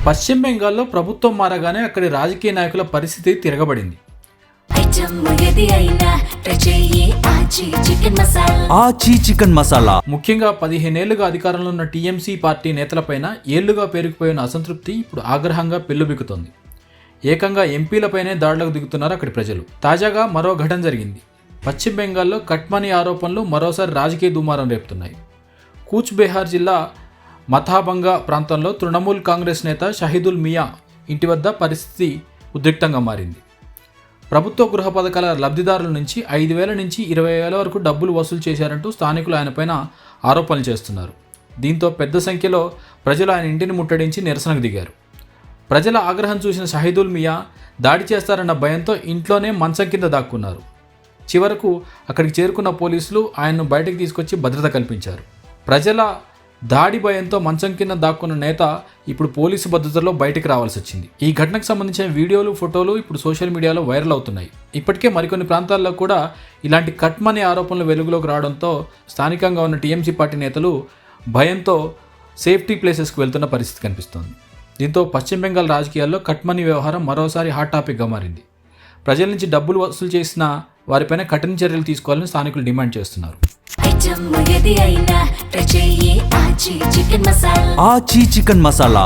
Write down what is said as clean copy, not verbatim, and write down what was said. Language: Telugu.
పశ్చిమ బెంగాల్లో ప్రభుత్వం మారగానే అక్కడి రాజకీయ నాయకుల పరిస్థితి తిరగబడింది. ఆచీ చికెన్ మసాలా ముఖ్యంగా 15 ఏళ్లుగా అధికారంలో ఉన్న టీఎంసీ పార్టీ నేతలపైన ఏళ్లుగా పేరుకుపోయిన అసంతృప్తి ఇప్పుడు ఆగ్రహంగా పెల్లుబిక్కుతోంది. ఏకంగా ఎంపీలపైనే దాడులకు దిగుతున్నారు అక్కడి ప్రజలు. తాజాగా మరో ఘటన జరిగింది. పశ్చిమ బెంగాల్లో కట్మనీ ఆరోపణలు మరోసారి రాజకీయ దుమారం రేపుతున్నాయి. కూచ్ బెహార్ జిల్లా మథాబంగా ప్రాంతంలో తృణమూల్ కాంగ్రెస్ నేత షహీదుల్ మియా ఇంటి వద్ద పరిస్థితి ఉద్రిక్తంగా మారింది. ప్రభుత్వ గృహ పథకాల లబ్ధిదారుల నుంచి 5,000 నుంచి 20,000 వరకు డబ్బులు వసూలు చేశారంటూ స్థానికులు ఆయనపైన ఆరోపణలు చేస్తున్నారు. దీంతో పెద్ద సంఖ్యలో ప్రజలు ఆయన ఇంటిని ముట్టడించి నిరసనకు దిగారు. ప్రజల ఆగ్రహం చూసిన షహీదుల్ మియా దాడి చేస్తారన్న భయంతో ఇంట్లోనే మంచం కింద దాక్కున్నారు. చివరకు అక్కడికి చేరుకున్న పోలీసులు ఆయన్ను బయటకు తీసుకొచ్చి భద్రత కల్పించారు. ప్రజల దాడి భయంతో మంచం కింద దాక్కున్న నేత ఇప్పుడు పోలీసు భద్రతలో బయటికి రావాల్సి వచ్చింది. ఈ ఘటనకు సంబంధించిన వీడియోలు, ఫోటోలు ఇప్పుడు సోషల్ మీడియాలో వైరల్ అవుతున్నాయి. ఇప్పటికే మరికొన్ని ప్రాంతాల్లో కూడా ఇలాంటి కట్మనీ ఆరోపణలు వెలుగులోకి రావడంతో స్థానికంగా ఉన్న టీఎంసీ పార్టీ నేతలు భయంతో సేఫ్టీ ప్లేసెస్కి వెళ్తున్న పరిస్థితి కనిపిస్తోంది. దీంతో పశ్చిమ బెంగాల్ రాజకీయాల్లో కట్మనీ వ్యవహారం మరోసారి హాట్ టాపిక్గా మారింది. ప్రజల నుంచి డబ్బులు వసూలు చేసిన వారిపైన కఠిన చర్యలు తీసుకోవాలని స్థానికులు డిమాండ్ చేస్తున్నారు. ఆచీ చికెన్ మసాలా